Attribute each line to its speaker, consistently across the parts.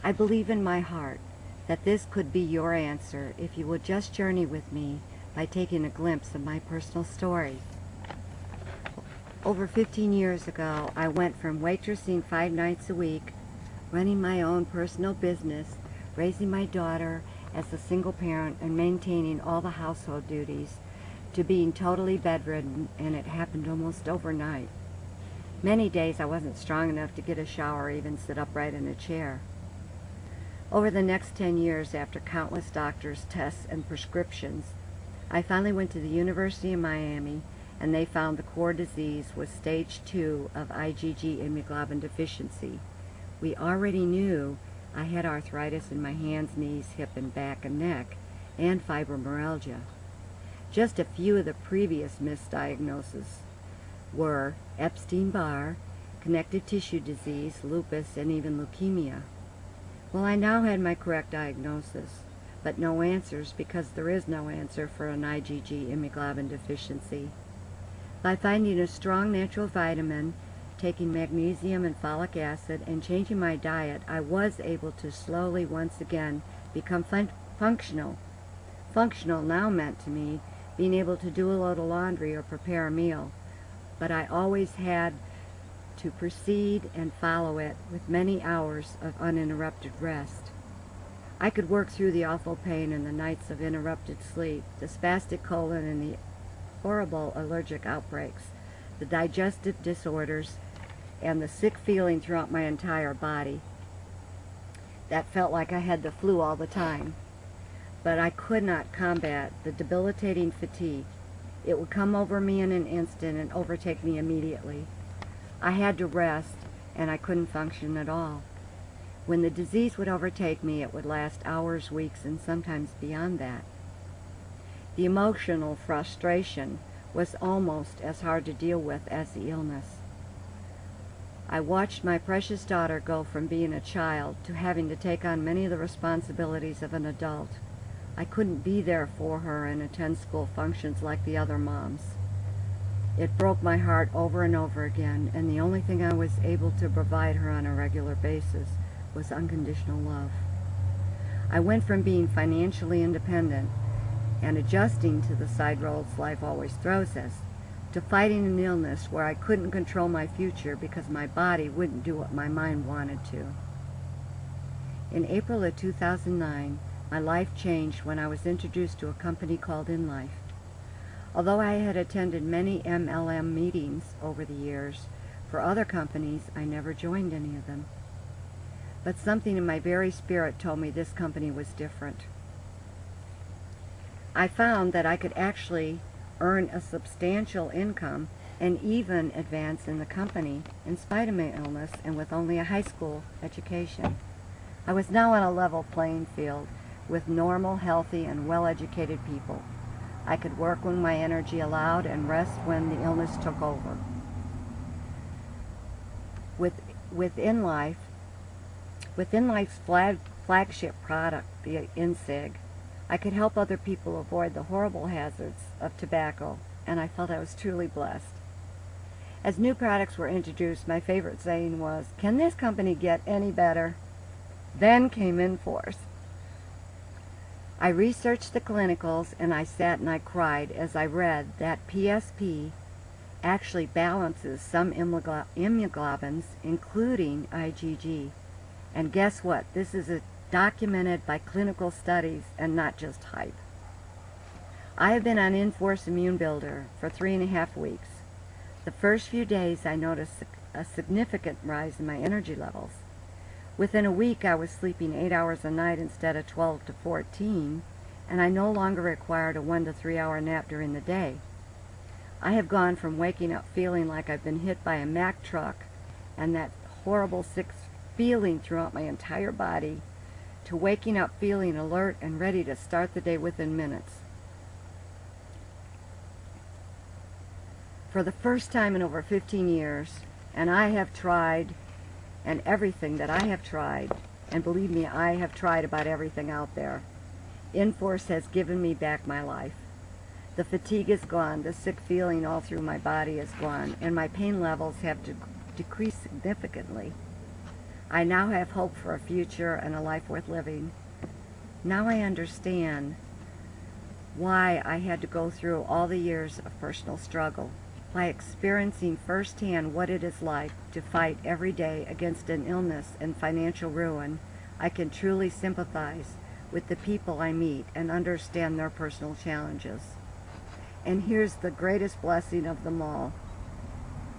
Speaker 1: I believe in my heart that this could be your answer if you will just journey with me by taking a glimpse of my personal story. Over 15 years ago, I went from waitressing 5 nights a week, running my own personal business, raising my daughter as a single parent and maintaining all the household duties, to being totally bedridden, and it happened almost overnight. Many days I wasn't strong enough to get a shower or even sit upright in a chair. Over the next 10 years, after countless doctors' tests and prescriptions, I finally went to the University of Miami, and they found the core disease was stage 2 of IgG immunoglobulin deficiency. We already knew I had arthritis in my hands, knees, hip, and back and neck, and fibromyalgia. Just a few of the previous misdiagnoses were Epstein-Barr, connective tissue disease, lupus, and even leukemia. Well, I now had my correct diagnosis, but no answers, because there is no answer for an IgG immunoglobulin deficiency. By finding a strong natural vitamin, taking magnesium and folic acid, and changing my diet, I was able to slowly once again become functional. Functional now meant to me being able to do a load of laundry or prepare a meal, but I always had to proceed and follow it with many hours of uninterrupted rest. I could work through the awful pain and the nights of interrupted sleep, the spastic colon and the horrible allergic outbreaks, the digestive disorders, and the sick feeling throughout my entire body. That felt like I had the flu all the time. But I could not combat the debilitating fatigue. It would come over me in an instant and overtake me immediately. I had to rest, and I couldn't function at all. When the disease would overtake me, it would last hours, weeks, and sometimes beyond that. The emotional frustration was almost as hard to deal with as the illness. I watched my precious daughter go from being a child to having to take on many of the responsibilities of an adult. I couldn't be there for her and attend school functions like the other moms. It broke my heart over and over again, and the only thing I was able to provide her on a regular basis was unconditional love. I went from being financially independent and adjusting to the side roads life always throws us, to fighting an illness where I couldn't control my future because my body wouldn't do what my mind wanted to. In April of 2009, my life changed when I was introduced to a company called In Life. Although I had attended many MLM meetings over the years for other companies, I never joined any of them. But something in my very spirit told me this company was different. I found that I could actually earn a substantial income and even advance in the company in spite of my illness and with only a high school education. I was now on a level playing field with normal, healthy, and well-educated people. I could work when my energy allowed and rest when the illness took over. Within Life's flagship product, the InSig, I could help other people avoid the horrible hazards of tobacco, and I felt I was truly blessed. As new products were introduced, my favorite saying was, "Can this company get any better?" Then came Inforce. I researched the clinicals, and I sat and I cried as I read that PSP actually balances some immunoglobulins, including IgG. And guess what? This is documented by clinical studies and not just hype. I have been on Inforce Immune Builder for 3.5 weeks. The first few days I noticed a significant rise in my energy levels. Within a week I was sleeping 8 hours a night instead of 12 to 14, and I no longer required a 1 to 3 hour nap during the day. I have gone from waking up feeling like I've been hit by a Mack truck and that horrible sick feeling throughout my entire body to waking up feeling alert and ready to start the day within minutes. For the first time in over 15 years, and I have tried, and everything that I have tried, and believe me, I have tried about everything out there, Inforce has given me back my life. The fatigue is gone, the sick feeling all through my body is gone, and my pain levels have decreased significantly. I now have hope for a future and a life worth living. Now I understand why I had to go through all the years of personal struggle. By experiencing firsthand what it is like to fight every day against an illness and financial ruin, I can truly sympathize with the people I meet and understand their personal challenges. And here's the greatest blessing of them all.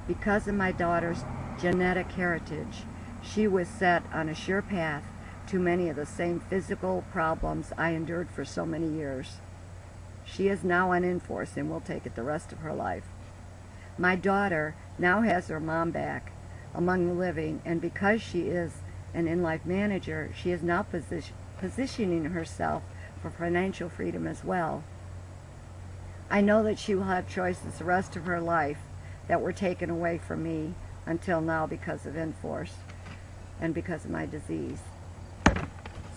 Speaker 1: Because of my daughter's genetic heritage, she was set on a sure path to many of the same physical problems I endured for so many years. She is now on Enforce and will take it the rest of her life. My daughter now has her mom back among the living, and because she is an in-life manager, she is now positioning herself for financial freedom as well. I know that she will have choices the rest of her life that were taken away from me until now because of Enforce and because of my disease.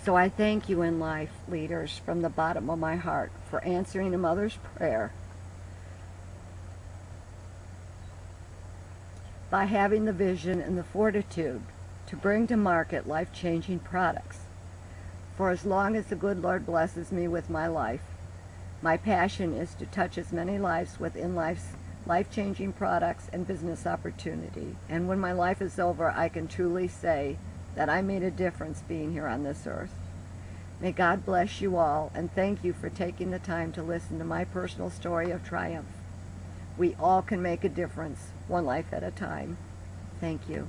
Speaker 1: So I thank you, in life leaders, from the bottom of my heart for answering a mother's prayer by having the vision and the fortitude to bring to market life-changing products. For as long as the good Lord blesses me with my life, my passion is to touch as many lives within life's life-changing products and business opportunity. And when my life is over, I can truly say that I made a difference being here on this earth. May God bless you all, and thank you for taking the time to listen to my personal story of triumph. We all can make a difference, one life at a time. Thank you.